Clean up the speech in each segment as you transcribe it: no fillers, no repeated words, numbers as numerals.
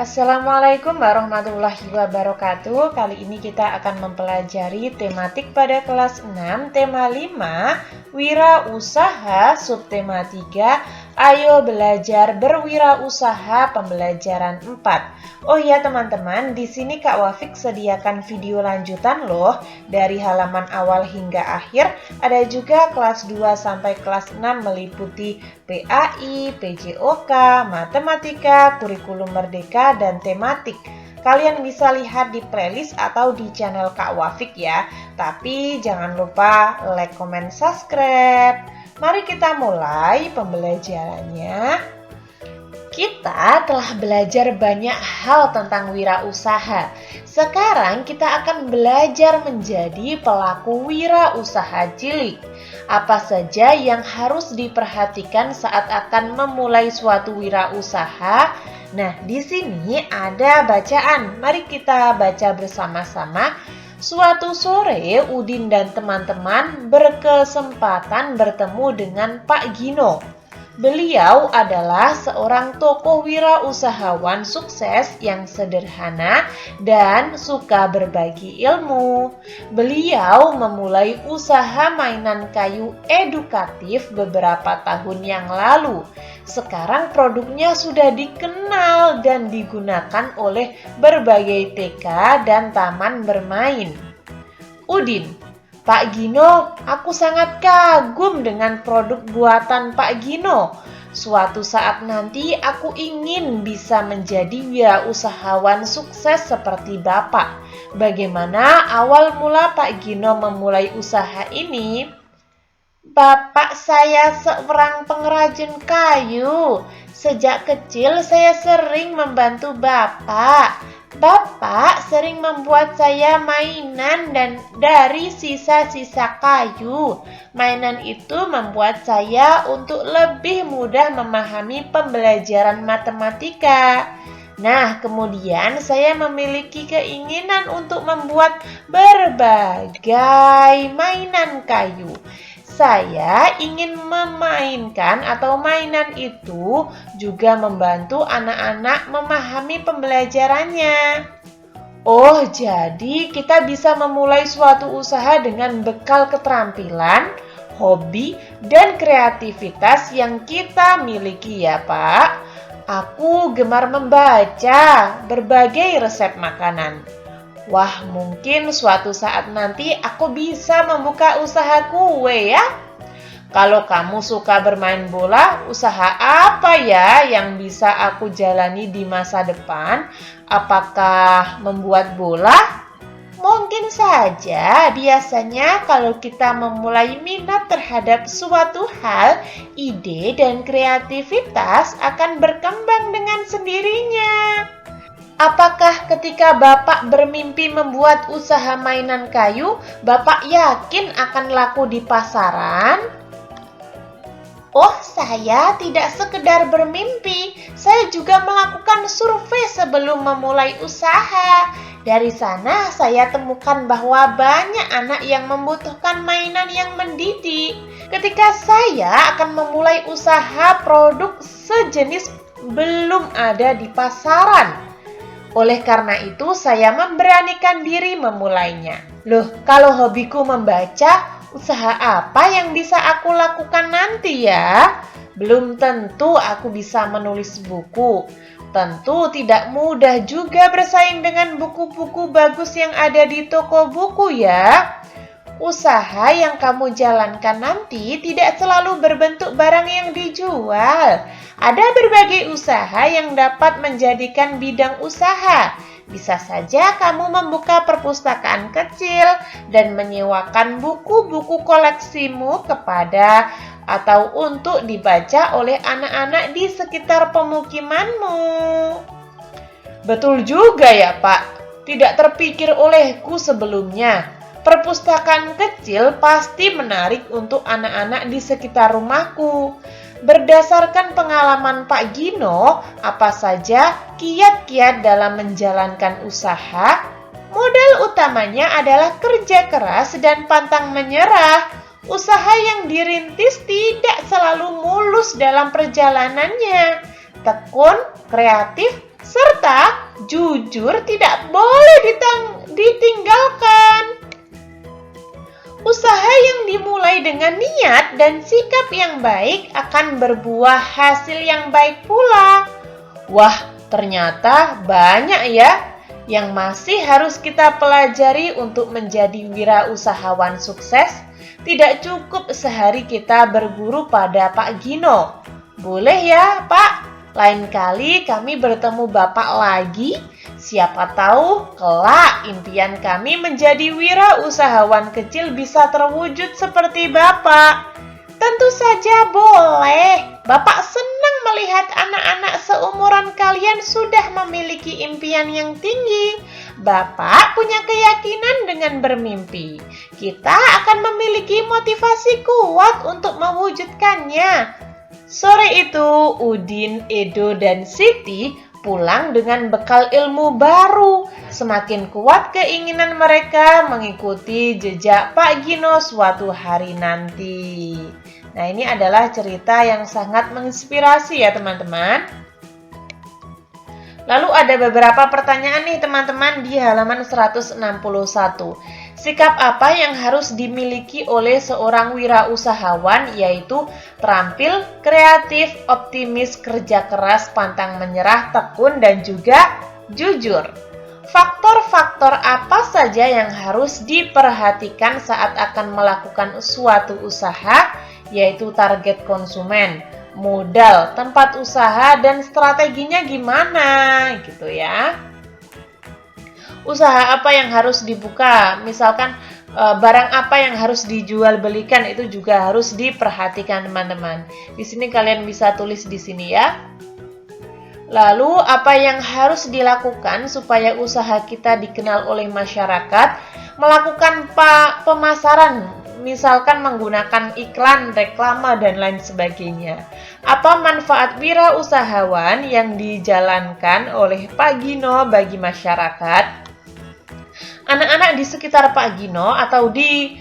Assalamualaikum warahmatullahi wabarakatuh. Kali ini kita akan mempelajari tematik pada kelas 6, tema 5, wirausaha, subtema 3, ayo belajar berwirausaha, pembelajaran 4. Oh ya teman-teman, di sini Kak Wafik sediakan video lanjutan loh, dari halaman awal hingga akhir. Ada juga kelas 2 sampai kelas 6 meliputi PAI, PJOK, matematika, kurikulum merdeka, dan tematik. Kalian bisa lihat di playlist atau di channel Kak Wafik ya. Tapi jangan lupa like, comment, subscribe. Mari kita mulai pembelajarannya. Kita telah belajar banyak hal tentang wirausaha. Sekarang kita akan belajar menjadi pelaku wirausaha cilik. Apa saja yang harus diperhatikan saat akan memulai suatu wirausaha? Nah, di sini ada bacaan. Mari kita baca bersama-sama. Suatu sore, Udin dan teman-teman berkesempatan bertemu dengan Pak Gino. Beliau adalah seorang tokoh wirausahawan sukses yang sederhana dan suka berbagi ilmu. Beliau memulai usaha mainan kayu edukatif beberapa tahun yang lalu. Sekarang produknya sudah dikenal dan digunakan oleh berbagai TK dan taman bermain. Udin: Pak Gino, aku sangat kagum dengan produk buatan Pak Gino. Suatu saat nanti aku ingin bisa menjadi wirausahawan sukses seperti Bapak. Bagaimana awal mula Pak Gino memulai usaha ini? Bapak saya seorang pengrajin kayu. Sejak kecil saya sering membantu Bapak. Bapak sering membuat saya mainan dan dari sisa-sisa kayu. Mainan itu membuat saya untuk lebih mudah memahami pembelajaran matematika. Nah, kemudian saya memiliki keinginan untuk membuat berbagai mainan kayu. Saya ingin memainkan atau mainan itu juga membantu anak-anak memahami pembelajarannya. Oh, jadi kita bisa memulai suatu usaha dengan bekal keterampilan, hobi, dan kreativitas yang kita miliki ya Pak. Aku gemar membaca berbagai resep makanan. Wah, mungkin suatu saat nanti aku bisa membuka usaha kue ya. Kalau kamu suka bermain bola, usaha apa ya yang bisa aku jalani di masa depan? Apakah membuat bola? Mungkin saja, biasanya kalau kita memulai minat terhadap suatu hal, ide dan kreativitas akan berkembang dengan sendirinya. Apakah ketika Bapak bermimpi membuat usaha mainan kayu, Bapak yakin akan laku di pasaran? Oh, saya tidak sekedar bermimpi, saya juga melakukan survei sebelum memulai usaha. Dari sana saya temukan bahwa banyak anak yang membutuhkan mainan yang mendidik. Ketika saya akan memulai usaha, produk sejenis belum ada di pasaran. Oleh karena itu, saya memberanikan diri memulainya. Loh, kalau hobiku membaca, usaha apa yang bisa aku lakukan nanti ya? Belum tentu aku bisa menulis buku. Tentu tidak mudah juga bersaing dengan buku-buku bagus yang ada di toko buku ya. Usaha yang kamu jalankan nanti tidak selalu berbentuk barang yang dijual. Ada berbagai usaha yang dapat menjadikan bidang usaha. Bisa saja kamu membuka perpustakaan kecil dan menyewakan buku-buku koleksimu kepada atau untuk dibaca oleh anak-anak di sekitar pemukimanmu. Betul juga ya Pak, tidak terpikir olehku sebelumnya. Perpustakaan kecil pasti menarik untuk anak-anak di sekitar rumahku. Berdasarkan pengalaman Pak Gino, apa saja kiat-kiat dalam menjalankan usaha? Modal utamanya adalah kerja keras dan pantang menyerah. Usaha yang dirintis tidak selalu mulus dalam perjalanannya. Tekun, kreatif, serta Jujur tidak boleh ditinggalkan. Usaha yang dimulai dengan niat dan sikap yang baik akan berbuah hasil yang baik pula. Wah, ternyata banyak ya yang masih harus kita pelajari untuk menjadi wirausahawan sukses. Tidak cukup sehari kita berguru pada Pak Gino. Boleh ya, Pak? Lain kali kami bertemu Bapak lagi. Siapa tahu kelak impian kami menjadi wirausahawan kecil bisa terwujud seperti Bapak. Tentu saja boleh. Bapak senang melihat anak-anak seumuran kalian sudah memiliki impian yang tinggi. Bapak punya keyakinan dengan bermimpi. Kita akan memiliki motivasi kuat untuk mewujudkannya. Sore itu, Udin, Edo, dan Siti pulang dengan bekal ilmu baru. Semakin kuat keinginan mereka mengikuti jejak Pak Gino suatu hari nanti. Nah, ini adalah cerita yang sangat menginspirasi ya teman-teman. Lalu ada beberapa pertanyaan nih teman-teman di halaman 161. Sikap apa yang harus dimiliki oleh seorang wirausahawan, yaitu terampil, kreatif, optimis, kerja keras, pantang menyerah, tekun, dan juga jujur. Faktor-faktor apa saja yang harus diperhatikan saat akan melakukan suatu usaha, yaitu target konsumen, modal, tempat usaha, dan strateginya gimana gitu ya. Usaha apa yang harus dibuka, misalkan barang apa yang harus dijual belikan, itu juga harus diperhatikan teman-teman. Di sini kalian bisa tulis di sini ya. Lalu apa yang harus dilakukan supaya usaha kita dikenal oleh masyarakat? Melakukan pemasaran, misalkan menggunakan iklan, reklame, dan lain sebagainya. Apa manfaat wirausahawan yang dijalankan oleh Pak Gino bagi masyarakat? Anak-anak di sekitar Pak Gino atau di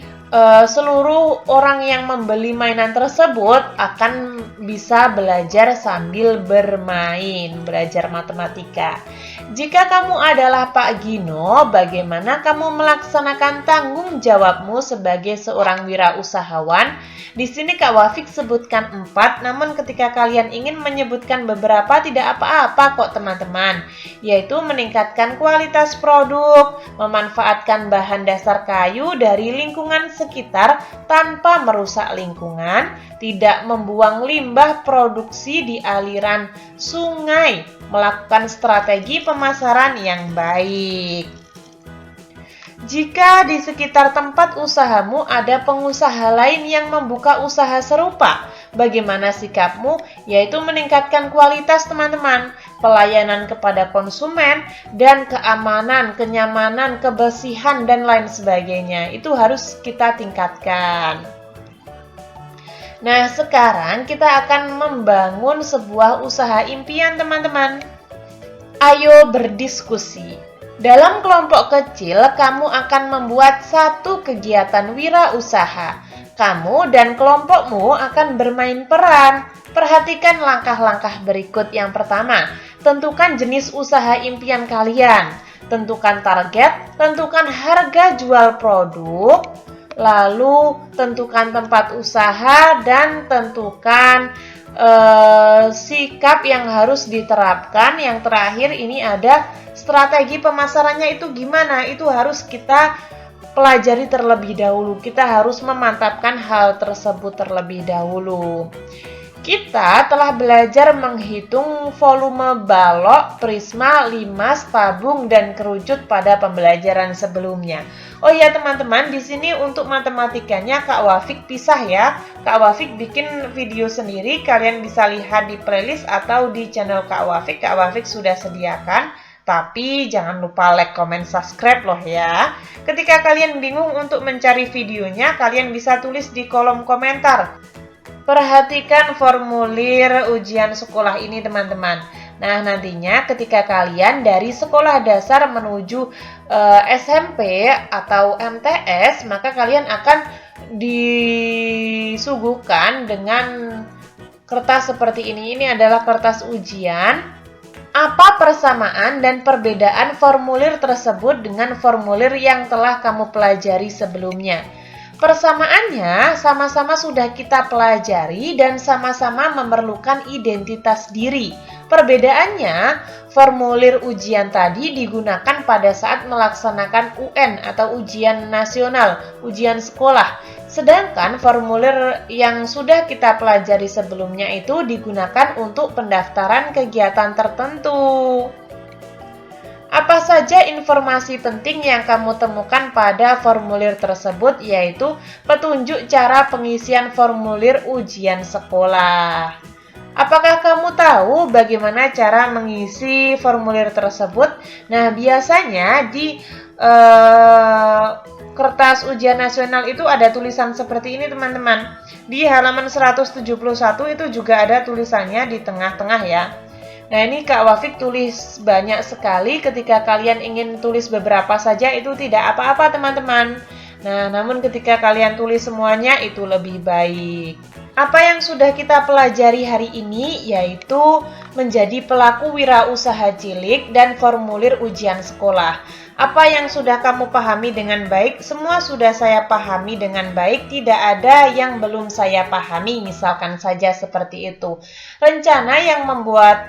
seluruh orang yang membeli mainan tersebut akan bisa belajar sambil bermain, belajar matematika. Jika kamu adalah Pak Gino, bagaimana kamu melaksanakan tanggung jawabmu sebagai seorang wirausahawan? Di sini Kak Wafik sebutkan 4, namun ketika kalian ingin menyebutkan beberapa tidak apa-apa kok teman-teman. Yaitu meningkatkan kualitas produk, memanfaatkan bahan dasar kayu dari lingkungan sekitar tanpa merusak lingkungan, tidak membuang limbah produksi di aliran sungai, melakukan strategi pemasaran yang baik. Jika di sekitar tempat usahamu ada pengusaha lain yang membuka usaha serupa, bagaimana sikapmu? Yaitu meningkatkan kualitas teman-teman, pelayanan kepada konsumen, dan keamanan, kenyamanan, kebersihan, dan lain sebagainya. Itu harus kita tingkatkan. Nah, sekarang kita akan membangun sebuah usaha impian teman-teman. Ayo berdiskusi. Dalam kelompok kecil, kamu akan membuat satu kegiatan wirausaha. Kamu dan kelompokmu akan bermain peran. Perhatikan langkah-langkah berikut. Yang pertama, tentukan jenis usaha impian kalian. Tentukan target, tentukan harga jual produk, lalu tentukan tempat usaha, dan tentukan sikap yang harus diterapkan. Yang terakhir ini ada strategi pemasarannya itu gimana, itu harus kita pelajari terlebih dahulu. Kita harus memantapkan hal tersebut terlebih dahulu. Kita telah belajar menghitung volume balok, prisma, limas, tabung, dan kerucut pada pembelajaran sebelumnya. Oh ya teman-teman, di sini untuk matematikanya Kak Wafik pisah ya. Kak Wafik bikin video sendiri, kalian bisa lihat di playlist atau di channel Kak Wafik. Kak Wafik sudah sediakan. Tapi jangan lupa like, comment, subscribe loh ya. Ketika kalian bingung untuk mencari videonya, kalian bisa tulis di kolom komentar. Perhatikan formulir ujian sekolah ini teman-teman. Nah, nantinya ketika kalian dari sekolah dasar menuju SMP atau MTS, maka kalian akan disuguhkan dengan kertas seperti ini. Ini adalah kertas ujian. Apa persamaan dan perbedaan formulir tersebut dengan formulir yang telah kamu pelajari sebelumnya? Persamaannya sama-sama sudah kita pelajari dan sama-sama memerlukan identitas diri. Perbedaannya, formulir ujian tadi digunakan pada saat melaksanakan UN atau ujian nasional, ujian sekolah. Sedangkan formulir yang sudah kita pelajari sebelumnya itu digunakan untuk pendaftaran kegiatan tertentu. Apa saja informasi penting yang kamu temukan pada formulir tersebut, yaitu petunjuk cara pengisian formulir ujian sekolah. Apakah kamu tahu bagaimana cara mengisi formulir tersebut? Nah, biasanya di kertas ujian nasional itu ada tulisan seperti ini, teman-teman. Di halaman 171 itu juga ada tulisannya di tengah-tengah ya. Nah, ini Kak Wafik tulis banyak sekali. Ketika kalian ingin tulis beberapa saja itu tidak apa-apa, teman-teman. Nah, namun ketika kalian tulis semuanya itu lebih baik. Apa yang sudah kita pelajari hari ini yaitu menjadi pelaku wirausaha cilik dan formulir ujian sekolah. Apa yang sudah kamu pahami dengan baik? Semua sudah saya pahami dengan baik, tidak ada yang belum saya pahami, misalkan saja seperti itu. Rencana yang membuat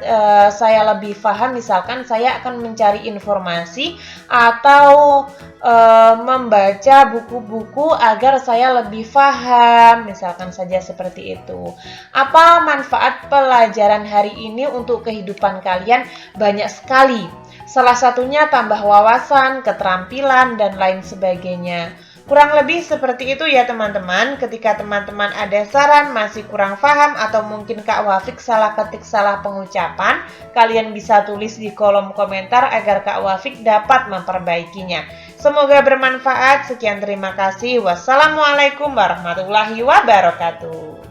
saya lebih paham, misalkan saya akan mencari informasi atau membaca buku-buku agar saya lebih paham, misalkan saja seperti itu. Apa manfaat pelajaran hari ini untuk kehidupan kalian? Banyak sekali. Salah satunya tambah wawasan, keterampilan, dan lain sebagainya. Kurang lebih seperti itu ya teman-teman. Ketika teman-teman ada saran, masih kurang paham, atau mungkin Kak Wafik salah ketik, salah pengucapan, kalian bisa tulis di kolom komentar agar Kak Wafik dapat memperbaikinya. Semoga bermanfaat. Sekian, terima kasih. Wassalamualaikum warahmatullahi wabarakatuh.